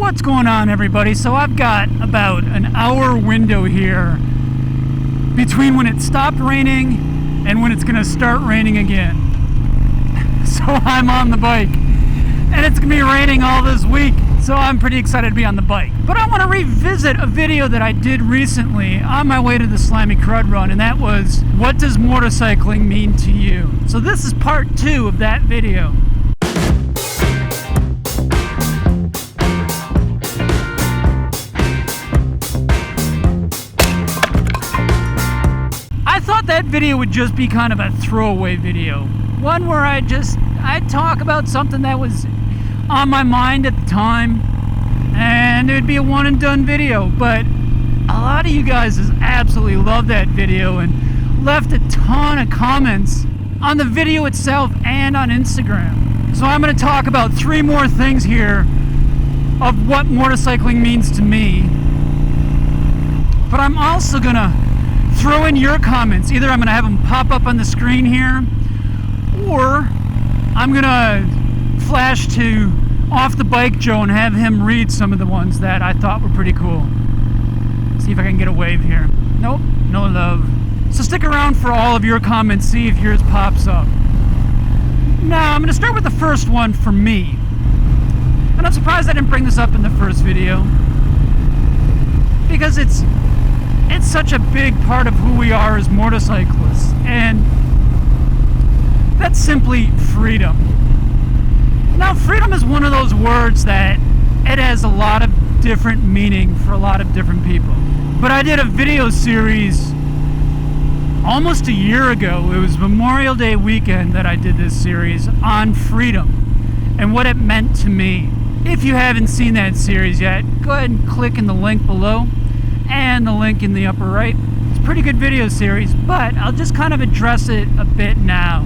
What's going on, everybody? So I've got about an hour window here between when it stopped raining and when it's gonna start raining again. So I'm on the bike, and it's gonna be raining all this week, so I'm pretty excited to be on the bike. But I want to revisit a video that I did recently on my way to the Slimy Crud Run, and that was, what does motorcycling mean to you? So this is part 2 of that video. I thought that video would just be kind of a throwaway video. One where I'd talk about something that was on my mind at the time, and it would be a one and done video. But a lot of you guys just absolutely loved that video and left a ton of comments on the video itself and on Instagram. So I'm going to talk about 3 more things here of what motorcycling means to me. But I'm also going to throw in your comments. Either I'm going to have them pop up on the screen here, or I'm going to flash to Off the Bike Joe and have him read some of the ones that I thought were pretty cool. See if I can get a wave here. Nope, no love. So stick around for all of your comments, see if yours pops up. Now, I'm going to start with the first one for me. And I'm surprised I didn't bring this up in the first video, because it's such a big part of who we are as motorcyclists, and that's simply freedom. Now, freedom is one of those words that it has a lot of different meaning for a lot of different people. But I did a video series almost a year ago. It was Memorial Day weekend that I did this series on freedom and what it meant to me. If you haven't seen that series yet, go ahead and click in the link below and the link in the upper right. It's a pretty good video series, but I'll just kind of address it a bit now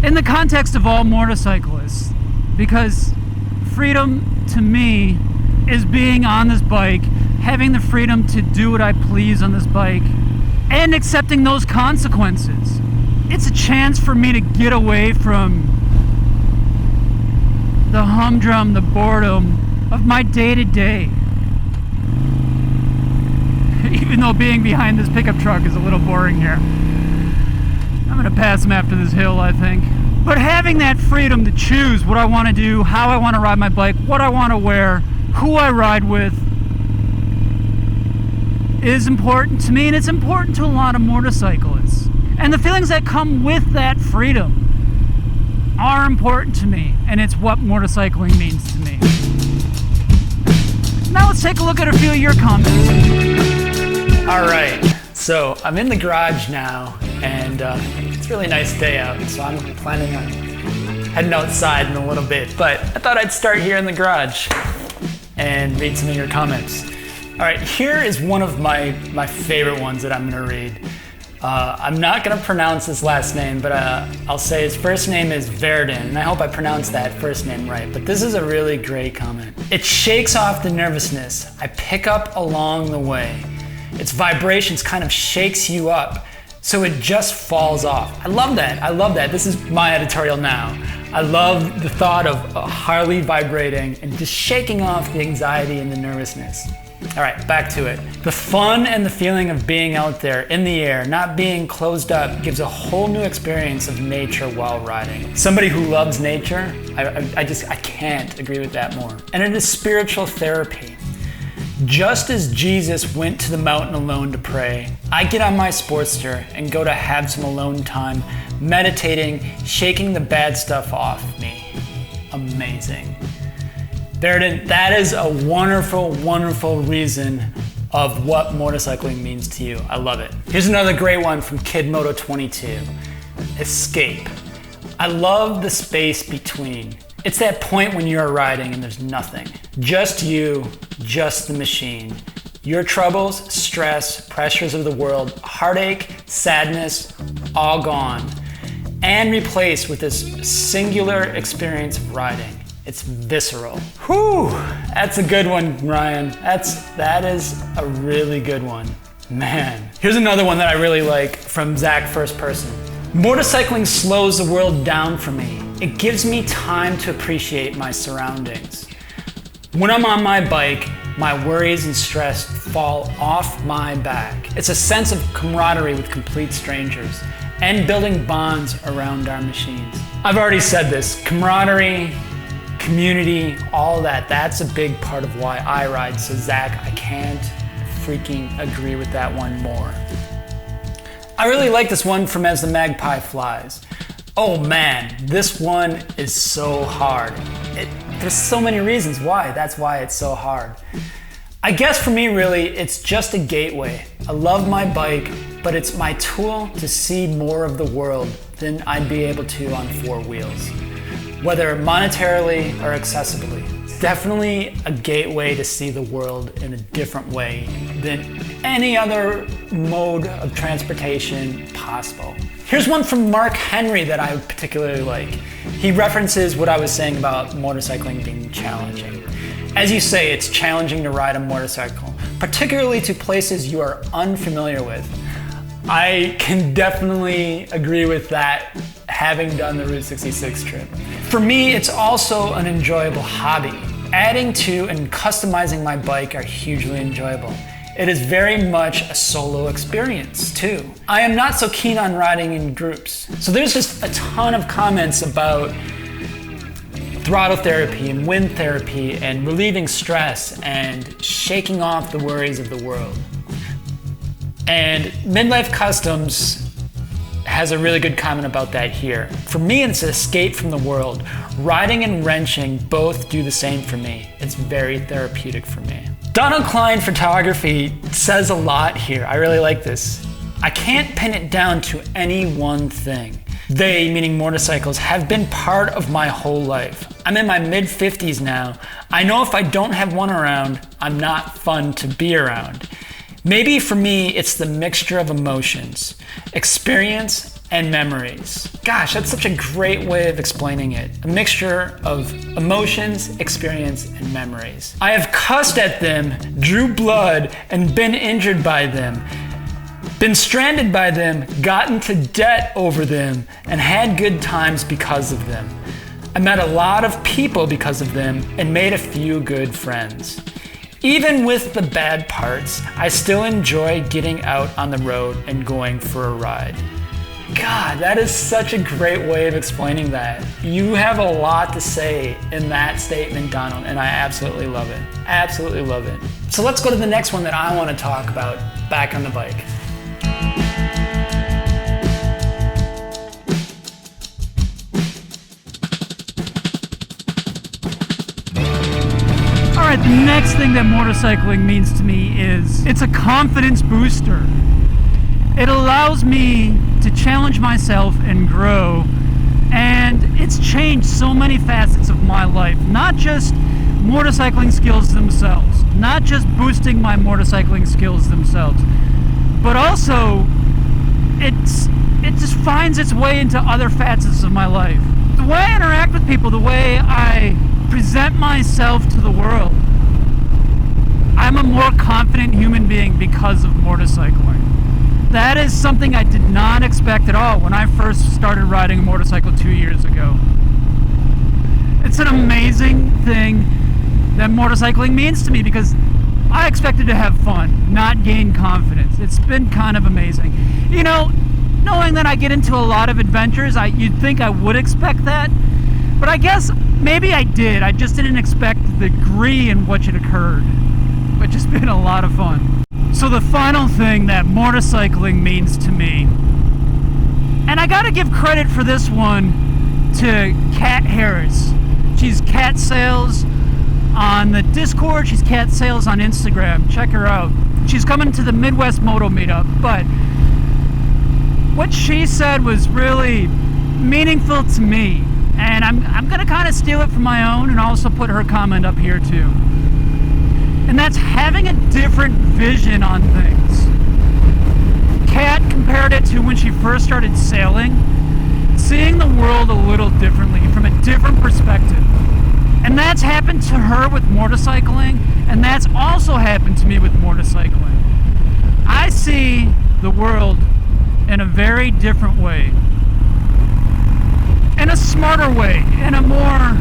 in the context of all motorcyclists, because freedom to me is being on this bike, having the freedom to do what I please on this bike, and accepting those consequences. It's a chance for me to get away from the humdrum, the boredom of my day-to-day. Even though being behind this pickup truck is a little boring here. I'm gonna pass him after this hill, I think. But having that freedom to choose what I want to do, how I want to ride my bike, what I want to wear, who I ride with, is important to me, and it's important to a lot of motorcyclists. And the feelings that come with that freedom are important to me, and it's what motorcycling means to me. Now let's take a look at a few of your comments. All right, so I'm in the garage now, and it's a really nice day out, so I'm planning on heading outside in a little bit, but I thought I'd start here in the garage and read some of your comments. All right, here is one of my favorite ones that I'm gonna read. I'm not gonna pronounce his last name, but I'll say his first name is Verdin, and I hope I pronounced that first name right, but this is a really great comment. It shakes off the nervousness I pick up along the way. Its vibrations kind of shakes you up, so it just falls off. I love that, I love that. This is my editorial now. I love the thought of a Harley vibrating and just shaking off the anxiety and the nervousness. All right, back to it. The fun and the feeling of being out there in the air, not being closed up, gives a whole new experience of nature while riding. Somebody who loves nature, I can't agree with that more. And it is spiritual therapy. Just as Jesus went to the mountain alone to pray, I get on my Sportster and go to have some alone time, meditating, shaking the bad stuff off me. Amazing. That is a wonderful, wonderful reason of what motorcycling means to you. I love it. Here's another great one from Kid Moto 22. Escape. I love the space between. It's that point when you're riding and there's nothing. Just you, just the machine. Your troubles, stress, pressures of the world, heartache, sadness, all gone. And replaced with this singular experience of riding. It's visceral. Whew, that's a good one, Ryan. That is a really good one. Man. Here's another one that I really like from Zach First Person. Motorcycling slows the world down for me. It gives me time to appreciate my surroundings. When I'm on my bike, my worries and stress fall off my back. It's a sense of camaraderie with complete strangers and building bonds around our machines. I've already said this, camaraderie, community, all that, that's a big part of why I ride. So Zach, I can't freaking agree with that one more. I really like this one from As the Magpie Flies. Oh man, this one is so hard. There's so many reasons why, that's why it's so hard. I guess for me really, it's just a gateway. I love my bike, but it's my tool to see more of the world than I'd be able to on four wheels. Whether monetarily or accessibly. It's definitely a gateway to see the world in a different way than any other mode of transportation possible. Here's one from Mark Henry that I particularly like. He references what I was saying about motorcycling being challenging. As you say, it's challenging to ride a motorcycle, particularly to places you are unfamiliar with. I can definitely agree with that, having done the Route 66 trip. For me, it's also an enjoyable hobby. Adding to and customizing my bike are hugely enjoyable. It is very much a solo experience too. I am not so keen on riding in groups. So there's just a ton of comments about throttle therapy and wind therapy and relieving stress and shaking off the worries of the world. And Midlife Customs has a really good comment about that here. For me, it's an escape from the world. Riding and wrenching both do the same for me. It's very therapeutic for me. Donald Klein Photography says a lot here. I really like this. I can't pin it down to any one thing. They, meaning motorcycles, have been part of my whole life. I'm in my mid-50s now. I know if I don't have one around, I'm not fun to be around. Maybe for me, it's the mixture of emotions, experience, and memories. Gosh, that's such a great way of explaining it. A mixture of emotions, experience, and memories. I have cussed at them, drew blood, and been injured by them, been stranded by them, gotten to debt over them, and had good times because of them. I met a lot of people because of them and made a few good friends. Even with the bad parts, I still enjoy getting out on the road and going for a ride. God, that is such a great way of explaining that. You have a lot to say in that statement, Donald, and I absolutely love it. Absolutely love it. So let's go to the next one that I want to talk about, back on the bike. All right, the next thing that motorcycling means to me is it's a confidence booster. It allows me to challenge myself and grow, and it's changed so many facets of my life. Not just motorcycling skills themselves, not just boosting my motorcycling skills themselves, but also it just finds its way into other facets of my life. The way I interact with people, the way I present myself to the world, I'm a more confident human being because of motorcycling. That is something I did not expect at all when I first started riding a motorcycle 2 years ago. It's an amazing thing that motorcycling means to me because I expected to have fun, not gain confidence. It's been kind of amazing. You know, knowing that I get into a lot of adventures, you'd think I would expect that, but I guess maybe I did. I just didn't expect the degree in which it occurred, which has been a lot of fun. So the final thing that motorcycling means to me, and I gotta give credit for this one to Kat Harris. She's Kat Sales on the Discord, she's Kat Sales on Instagram. Check her out. She's coming to the Midwest Moto Meetup, but what she said was really meaningful to me, and I'm gonna kind of steal it from my own and also put her comment up here too. And that's having a different vision on things. Kat compared it to when she first started sailing, seeing the world a little differently, from a different perspective. And that's happened to her with motorcycling, and that's also happened to me with motorcycling. I see the world in a very different way. In a smarter way, in a more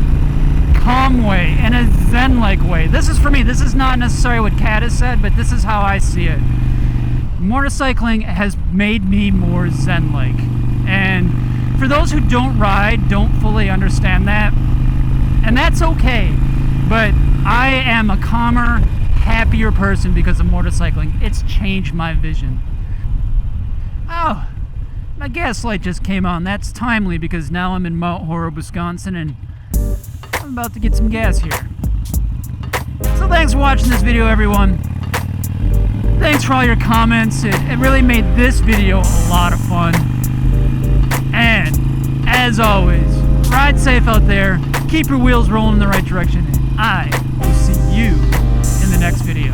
calm way, in a zen-like way. This is for me. This is not necessarily what Kat has said, but this is how I see it. Motorcycling has made me more zen-like. And for those who don't ride, don't fully understand that, and that's okay. But I am a calmer, happier person because of motorcycling. It's changed my vision. Oh, my gas light just came on. That's timely because now I'm in Mount Horeb, Wisconsin, and I'm about to get some gas here. So thanks for watching this video, everyone. Thanks for all your comments. It really made this video a lot of fun. And as always, ride safe out there. Keep your wheels rolling in the right direction. And I will see you in the next video.